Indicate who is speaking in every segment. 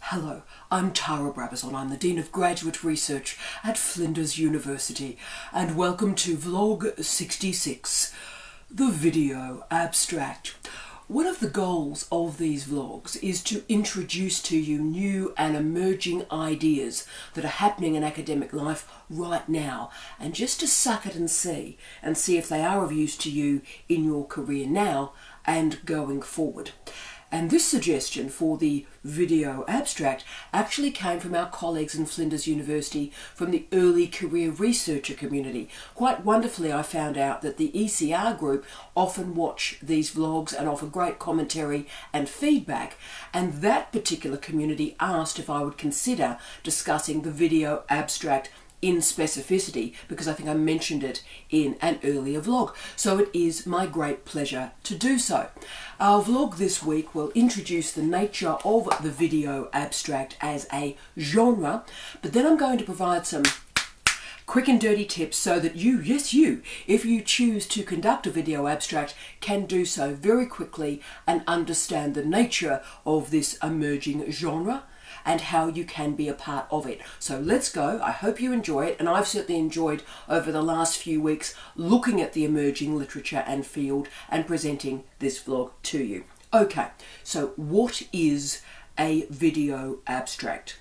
Speaker 1: Hello, I'm Tara Brabazon. I'm the Dean of Graduate Research at Flinders University, and welcome to Vlog 66, the video abstract. One of the goals of these vlogs is to introduce to you new and emerging ideas that are happening in academic life right now, and just to suck it and see if they are of use to you in your career now and going forward. And this suggestion for the video abstract actually came from our colleagues in Flinders University from the early career researcher community. Quite wonderfully, I found out that the ECR group often watch these vlogs and offer great commentary and feedback, and that particular community asked if I would consider discussing the video abstract in specificity, because I think I mentioned it in an earlier vlog. So it is my great pleasure to do so. Our vlog this week will introduce the nature of the video abstract as a genre, but then I'm going to provide some quick and dirty tips so that you, yes you, if you choose to conduct a video abstract, can do so very quickly and understand the nature of this emerging genre and how you can be a part of it. So let's go. I hope you enjoy it, and I've certainly enjoyed over the last few weeks looking at the emerging literature and field and presenting this vlog to you. Okay, so what is a video abstract?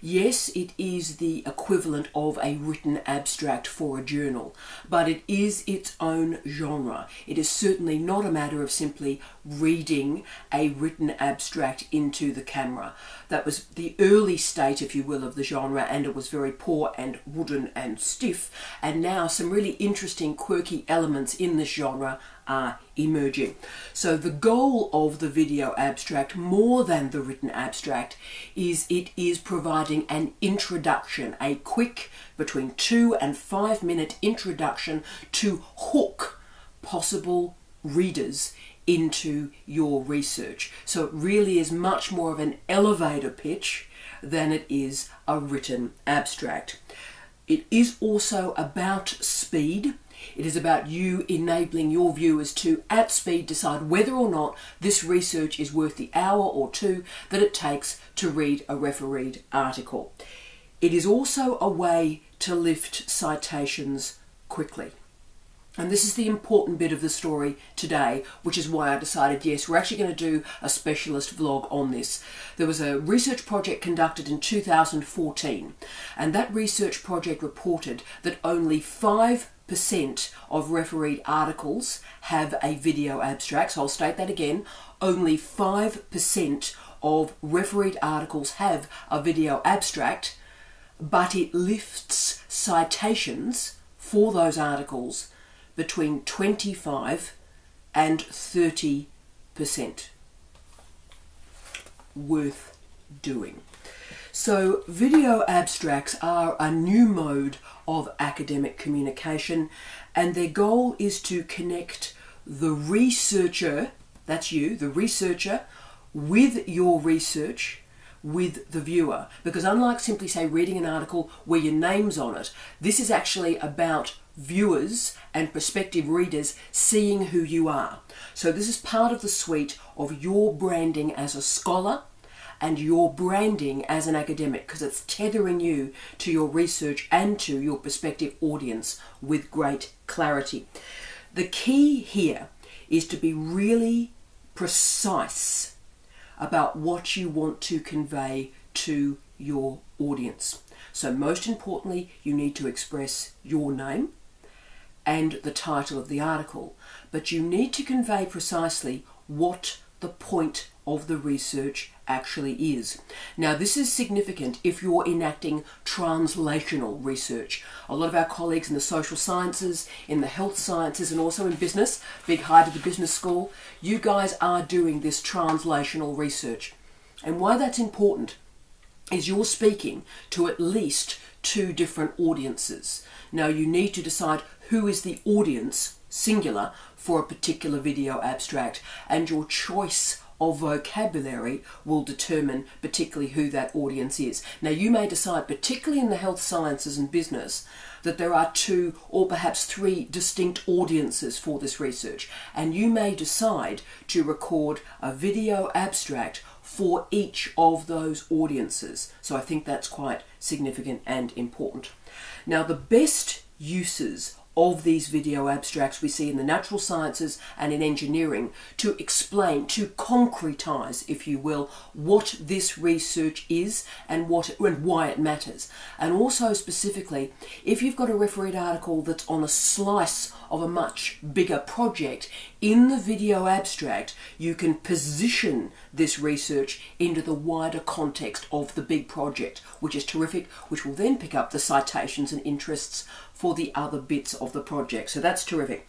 Speaker 1: Yes, it is the equivalent of a written abstract for a journal, but it is its own genre. It is certainly not a matter of simply reading a written abstract into the camera. That was the early state, if you will, of the genre, and it was very poor and wooden and stiff, and now some really interesting, quirky elements in this genre are emerging. So the goal of the video abstract, more than the written abstract, is it is providing an introduction, a quick between 2 and 5 minute introduction to hook possible readers into your research. So it really is much more of an elevator pitch than it is a written abstract. It is also about speed. It is about you enabling your viewers to, at speed, decide whether or not this research is worth the hour or two that it takes to read a refereed article. It is also a way to lift citations quickly. And this is the important bit of the story today, which is why I decided, yes, we're actually going to do a specialist vlog on this. There was a research project conducted in 2014, and that research project reported that only 5% of refereed articles have a video abstract. So I'll state that again. Only 5% of refereed articles have a video abstract, but it lifts citations for those articles between 25 and 30%. Worth doing. So video abstracts are a new mode of academic communication, and their goal is to connect the researcher, that's you, the researcher, with your research, with the viewer. Because unlike simply, say, reading an article where your name's on it, this is actually about viewers and prospective readers seeing who you are. So this is part of the suite of your branding as a scholar and your branding as an academic, because it's tethering you to your research and to your prospective audience with great clarity. The key here is to be really precise about what you want to convey to your audience. So most importantly, you need to express your name and the title of the article, but you need to convey precisely what the point of the research actually is. Now, this is significant if you're enacting translational research. A lot of our colleagues in the social sciences, in the health sciences, and also in business, big hi to the business school, you guys are doing this translational research. And why that's important is you're speaking to at least 2 different audiences. Now, you need to decide who is the audience, singular, for a particular video abstract, and your choice of vocabulary will determine particularly who that audience is. Now, you may decide, particularly in the health sciences and business, that there are 2 or perhaps 3 distinct audiences for this research, and you may decide to record a video abstract for each of those audiences. So I think that's quite significant and important. Now, the best uses of these video abstracts we see in the natural sciences and in engineering to explain, to concretize, if you will, what this research is and why it matters. And also specifically, if you've got a refereed article that's on a slice of a much bigger project, in the video abstract you can position this research into the wider context of the big project, which is terrific, which will then pick up the citations and interests for the other bits of the project. So that's terrific.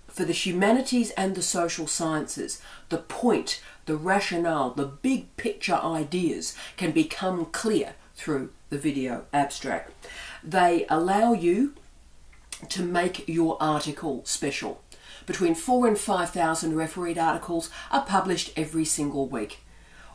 Speaker 1: For the humanities and the social sciences, the point, the rationale, the big picture ideas can become clear through the video abstract. They allow you to make your article special. Between 4,000 and 5,000 refereed articles are published every single week.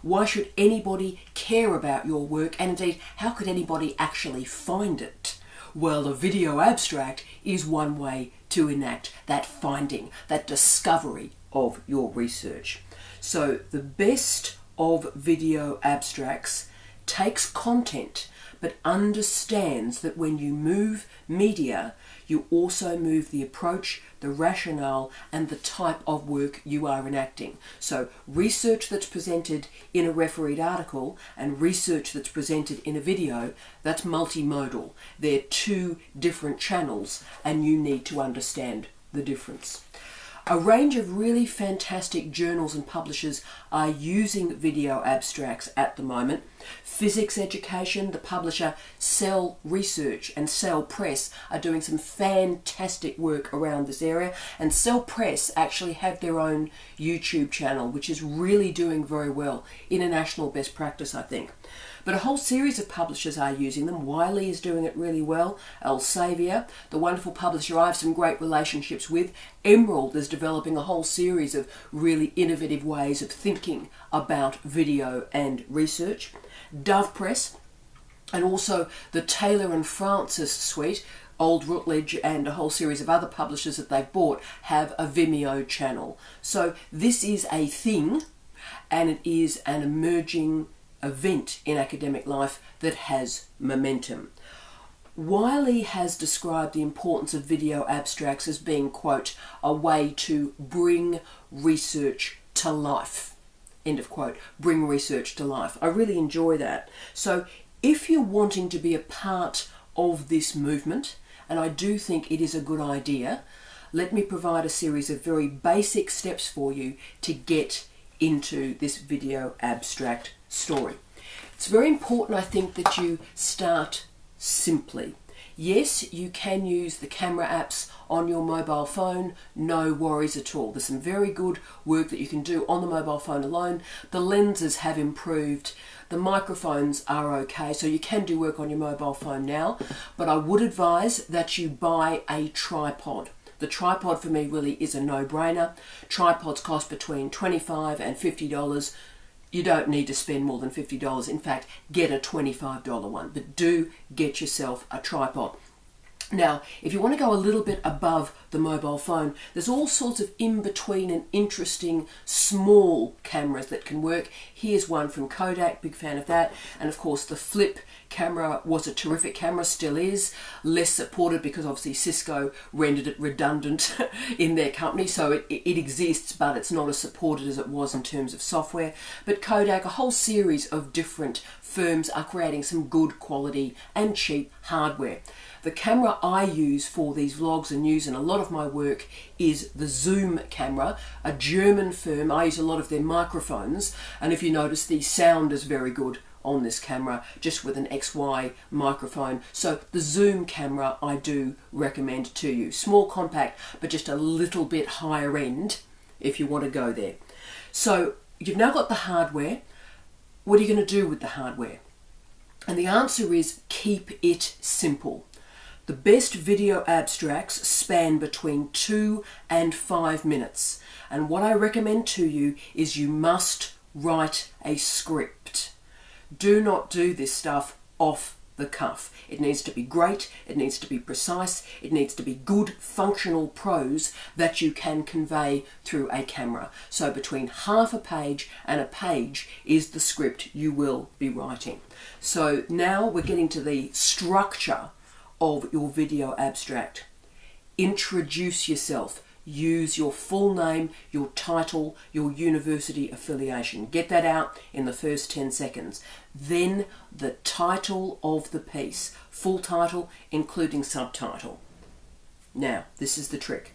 Speaker 1: Why should anybody care about your work, and indeed, how could anybody actually find it? Well, a video abstract is one way to enact that finding, that discovery of your research. So the best of video abstracts takes content, but understands that when you move media, you also move the approach, the rationale, and the type of work you are enacting. So research that's presented in a refereed article and research that's presented in a video, that's multimodal. They're two different channels, and you need to understand the difference. A range of really fantastic journals and publishers are using video abstracts at the moment. Physics Education, the publisher Cell Research, and Cell Press are doing some fantastic work around this area, and Cell Press actually have their own YouTube channel, which is really doing very well. International best practice, I think. But a whole series of publishers are using them. Wiley is doing it really well. Elsevier, the wonderful publisher I have some great relationships with. Emerald is developing a whole series of really innovative ways of thinking about video and research. Dove Press, and also the Taylor and Francis suite, Old Routledge, and a whole series of other publishers that they've bought have a Vimeo channel. So this is a thing, and it is an emerging event in academic life that has momentum. Wiley has described the importance of video abstracts as being, quote, a way to bring research to life, end of quote, bring research to life. I really enjoy that. So if you're wanting to be a part of this movement, and I do think it is a good idea, let me provide a series of very basic steps for you to get into this video abstract story. It's very important, I think, that you start simply. Yes, you can use the camera apps on your mobile phone, no worries at all. There's some very good work that you can do on the mobile phone alone. The lenses have improved, the microphones are okay, so you can do work on your mobile phone now, but I would advise that you buy a tripod. The tripod for me really is a no-brainer. Tripods cost between $25 and $50. You don't need to spend more than $50. In fact, get a $25 one, but do get yourself a tripod. Now, if you want to go a little bit above the mobile phone, there's all sorts of in-between and interesting small cameras that can work. Here's one from Kodak, big fan of that. And of course, the flip camera was a terrific camera, still is. Less supported because obviously Cisco rendered it redundant in their company. So it exists, but it's not as supported as it was in terms of software. But Kodak, a whole series of different firms are creating some good quality and cheap hardware. The camera I use for these vlogs and news and a lot of my work is the Zoom camera, a German firm. I use a lot of their microphones, and if you notice, the sound is very good on this camera, just with an XY microphone. So the Zoom camera I do recommend to you. Small, compact, but just a little bit higher end if you want to go there. So you've now got the hardware. What are you going to do with the hardware? And the answer is keep it simple. The best video abstracts span between 2 and 5 minutes. And what I recommend to you is you must write a script. Do not do this stuff off the cuff. It needs to be great, it needs to be precise, it needs to be good functional prose that you can convey through a camera. So between half a page and a page is the script you will be writing. So now we're getting to the structure of your video abstract. Introduce yourself. Use your full name, your title, your university affiliation. Get that out in the first 10 seconds. Then the title of the piece. Full title, including subtitle. Now, this is the trick.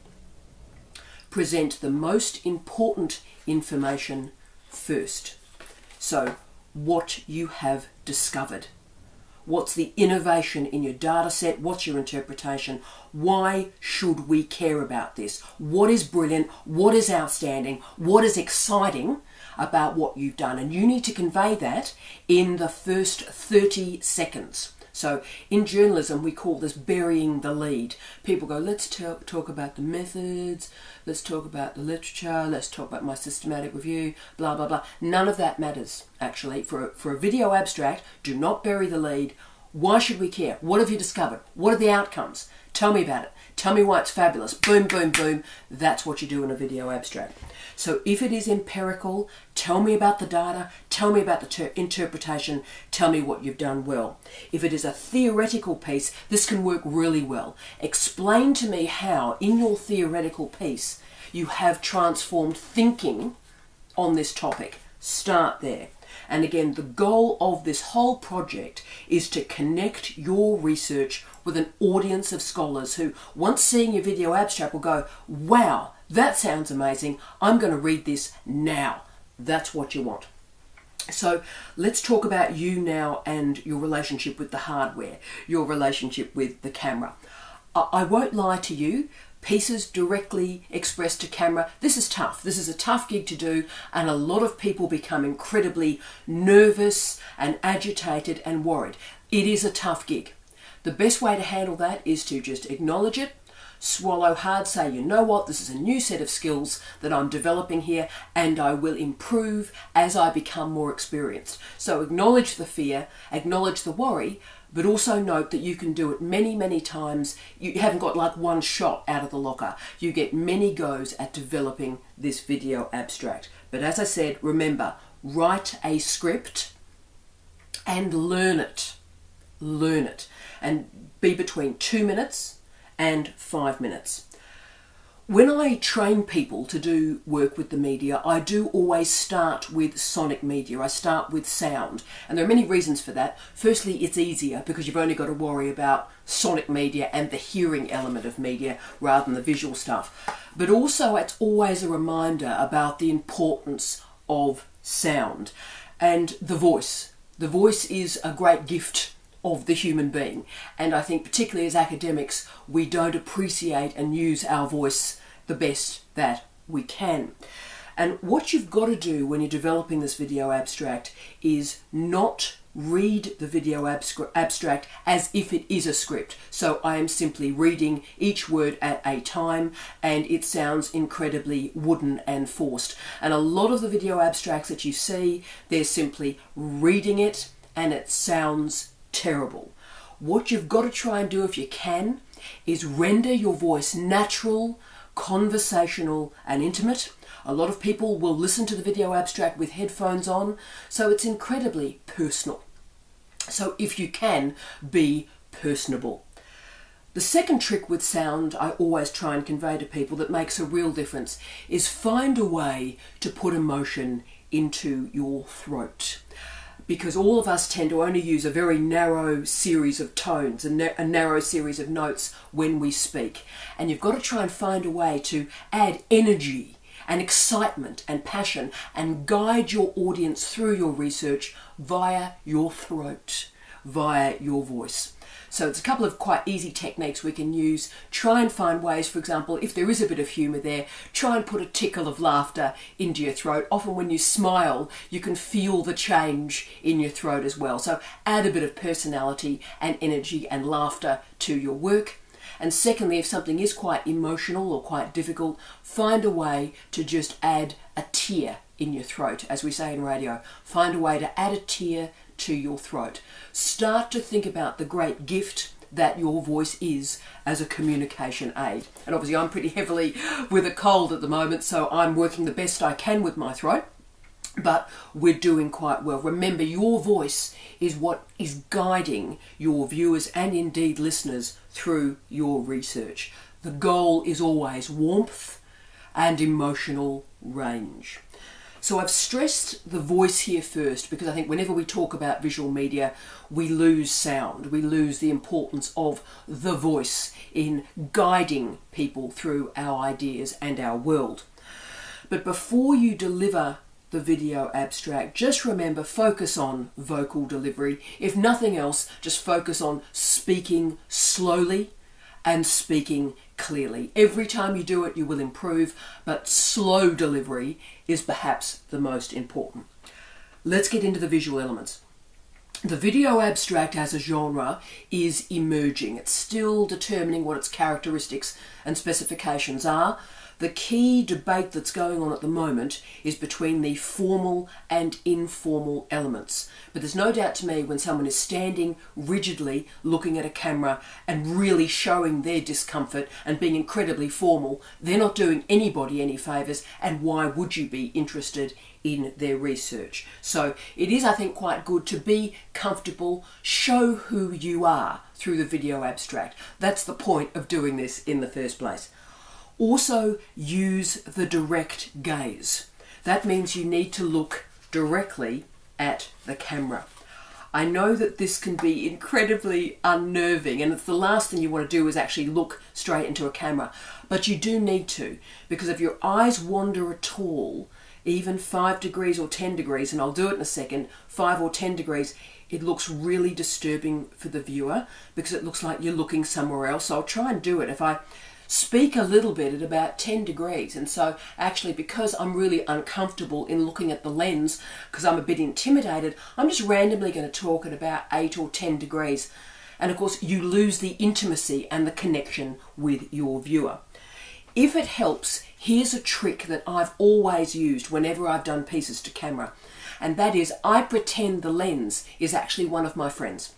Speaker 1: Present the most important information first. So, what you have discovered. What's the innovation in your data set? What's your interpretation? Why should we care about this? What is brilliant? What is outstanding? What is exciting about what you've done? And you need to convey that in the first 30 seconds. So in journalism, we call this burying the lead. People go, let's talk about the methods, let's talk about the literature, let's talk about my systematic review, blah, blah, blah. None of that matters, actually. For a video abstract, do not bury the lead. Why should we care? What have you discovered? What are the outcomes? Tell me about it. Tell me why it's fabulous. Boom, boom, boom. That's what you do in a video abstract. So if it is empirical, tell me about the data, tell me about the interpretation, tell me what you've done well. If it is a theoretical piece, this can work really well. Explain to me how, in your theoretical piece, you have transformed thinking on this topic. Start there. And again, the goal of this whole project is to connect your research with an audience of scholars who, once seeing your video abstract, will go, wow, that sounds amazing. I'm going to read this now. That's what you want. So let's talk about you now and your relationship with the hardware, your relationship with the camera. I won't lie to you. Pieces directly expressed to camera, this is tough. This is a tough gig to do, and a lot of people become incredibly nervous and agitated and worried. It is a tough gig. The best way to handle that is to just acknowledge it, swallow hard, say, you know what, this is a new set of skills that I'm developing here, and I will improve as I become more experienced. So acknowledge the fear, acknowledge the worry, but also note that you can do it many, many times. You haven't got like one shot out of the locker. You get many goes at developing this video abstract. But as I said, remember, write a script and learn it. Learn it. And be between 2 minutes and 5 minutes. When I train people to do work with the media, I do always start with sonic media. I start with sound. And there are many reasons for that. Firstly, it's easier because you've only got to worry about sonic media and the hearing element of media rather than the visual stuff. But also, it's always a reminder about the importance of sound and the voice. The voice is a great gift of the human being. And I think particularly as academics, we don't appreciate and use our voice the best that we can. And what you've got to do when you're developing this video abstract is not read the video abstract as if it is a script. So I am simply reading each word at a time, and it sounds incredibly wooden and forced. And a lot of the video abstracts that you see, they're simply reading it and it sounds terrible. What you've got to try and do, if you can, is render your voice natural, conversational and intimate. A lot of people will listen to the video abstract with headphones on, so it's incredibly personal. So if you can, be personable. The second trick with sound I always try and convey to people that makes a real difference is find a way to put emotion into your throat. Because all of us tend to only use a very narrow series of tones, a narrow series of notes when we speak. And you've got to try and find a way to add energy and excitement and passion and guide your audience through your research via your throat, via your voice. So it's a couple of quite easy techniques we can use. Try and find ways, for example, if there is a bit of humour there, try and put a tickle of laughter into your throat. Often when you smile, you can feel the change in your throat as well. So add a bit of personality and energy and laughter to your work. And secondly, if something is quite emotional or quite difficult, find a way to just add a tear in your throat, as we say in radio. Find a way to add a tear to your throat. Start to think about the great gift that your voice is as a communication aid. And obviously I'm pretty heavily with a cold at the moment, so I'm working the best I can with my throat, but we're doing quite well. Remember, your voice is what is guiding your viewers and indeed listeners through your research. The goal is always warmth and emotional range. So I've stressed the voice here first because I think whenever we talk about visual media, we lose sound. We lose the importance of the voice in guiding people through our ideas and our world. But before you deliver the video abstract, just remember, focus on vocal delivery. If nothing else, just focus on speaking slowly and speaking clearly. Every time you do it, you will improve, but slow delivery is perhaps the most important. Let's get into the visual elements. The video abstract as a genre is emerging. It's still determining what its characteristics and specifications are. The key debate that's going on at the moment is between the formal and informal elements. But there's no doubt to me when someone is standing rigidly looking at a camera and really showing their discomfort and being incredibly formal, they're not doing anybody any favours, and why would you be interested in their research? So it is, I think, quite good to be comfortable, show who you are through the video abstract. That's the point of doing this in the first place. Also, use the direct gaze. That means you need to look directly at the camera. I know that this can be incredibly unnerving, and it's the last thing you want to do is actually look straight into a camera. But you do need to, because if your eyes wander at all, even 5 degrees or 10 degrees, and I'll do it in a second, 5 or 10 degrees, it looks really disturbing for the viewer because it looks like you're looking somewhere else. So I'll try and do it. If I speak a little bit at about 10 degrees, and so actually because I'm really uncomfortable in looking at the lens because I'm a bit intimidated, I'm just randomly going to talk at about 8 or 10 degrees, and of course you lose the intimacy and the connection with your viewer. If it helps, here's a trick that I've always used whenever I've done pieces to camera, and that is I pretend the lens is actually one of my friends,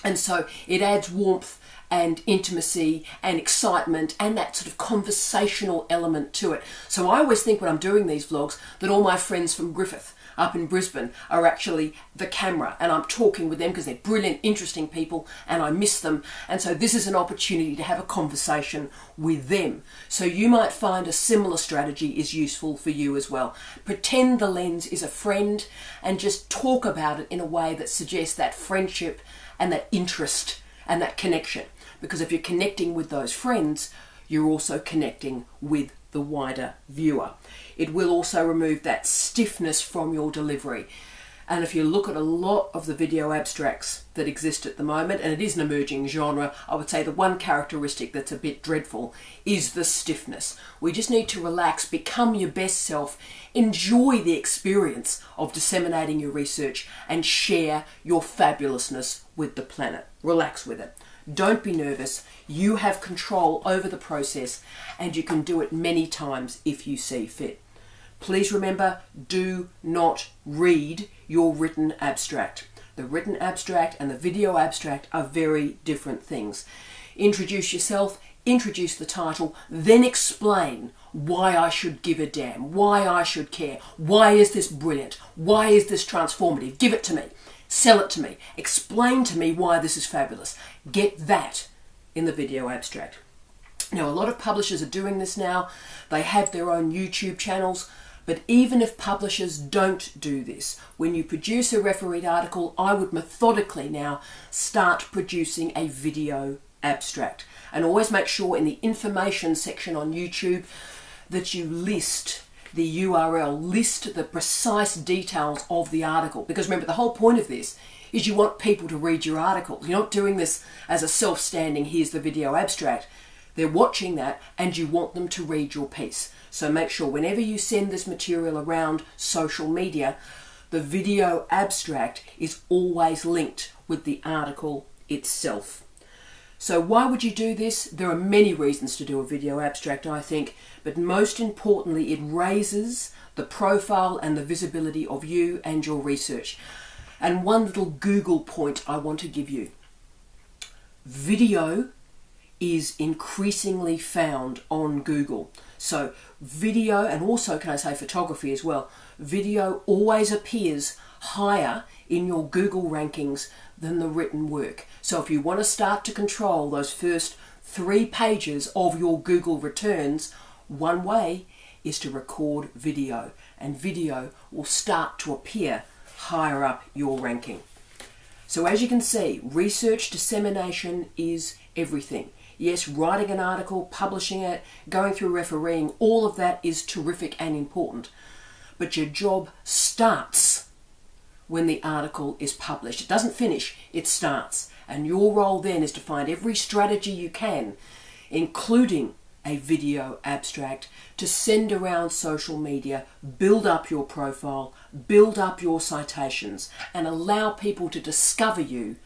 Speaker 1: and so it adds warmth and intimacy and excitement and that sort of conversational element to it. So I always think when I'm doing these vlogs that all my friends from Griffith up in Brisbane are actually the camera, and I'm talking with them because they're brilliant, interesting people, and I miss them. And so this is an opportunity to have a conversation with them. So you might find a similar strategy is useful for you as well. Pretend the lens is a friend and just talk about it in a way that suggests that friendship and that interest and that connection. Because if you're connecting with those friends, you're also connecting with the wider viewer. It will also remove that stiffness from your delivery. And if you look at a lot of the video abstracts that exist at the moment, and it is an emerging genre, I would say the one characteristic that's a bit dreadful is the stiffness. We just need to relax, become your best self, enjoy the experience of disseminating your research, and share your fabulousness with the planet. Relax with it. Don't be nervous. You have control over the process, and you can do it many times if you see fit. Please remember, do not read your written abstract. The written abstract and the video abstract are very different things. Introduce yourself, introduce the title, then explain why I should give a damn, why I should care, why is this brilliant, why is this transformative, give it to me. Sell it to me. Explain to me why this is fabulous. Get that in the video abstract. Now, a lot of publishers are doing this now. They have their own YouTube channels. But even if publishers don't do this, when you produce a refereed article, I would methodically now start producing a video abstract. And always make sure in the information section on YouTube that you list the URL, list the precise details of the article. Because remember, the whole point of this is you want people to read your article. You're not doing this as a self-standing, here's the video abstract. They're watching that and you want them to read your piece. So make sure whenever you send this material around social media, the video abstract is always linked with the article itself. So why would you do this? There are many reasons to do a video abstract, I think, but most importantly, it raises the profile and the visibility of you and your research. And one little Google point I want to give you. Video is increasingly found on Google. So video, and also can I say photography as well, video always appears higher in your Google rankings than the written work. So if you want to start to control those first 3 pages of your Google returns, one way is to record video, and video will start to appear higher up your ranking. So as you can see, research dissemination is everything. Yes, writing an article, publishing it, going through refereeing, all of that is terrific and important. But your job starts when the article is published. It doesn't finish, it starts. And your role then is to find every strategy you can, including a video abstract, to send around social media, build up your profile, build up your citations, and allow people to discover you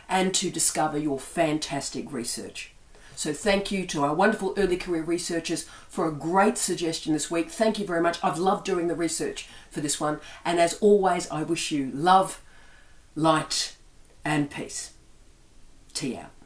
Speaker 1: and to discover your fantastic research. So thank you to our wonderful early career researchers for a great suggestion this week. Thank you very much. I've loved doing the research for this one. And as always, I wish you love, light, and peace. Tea out.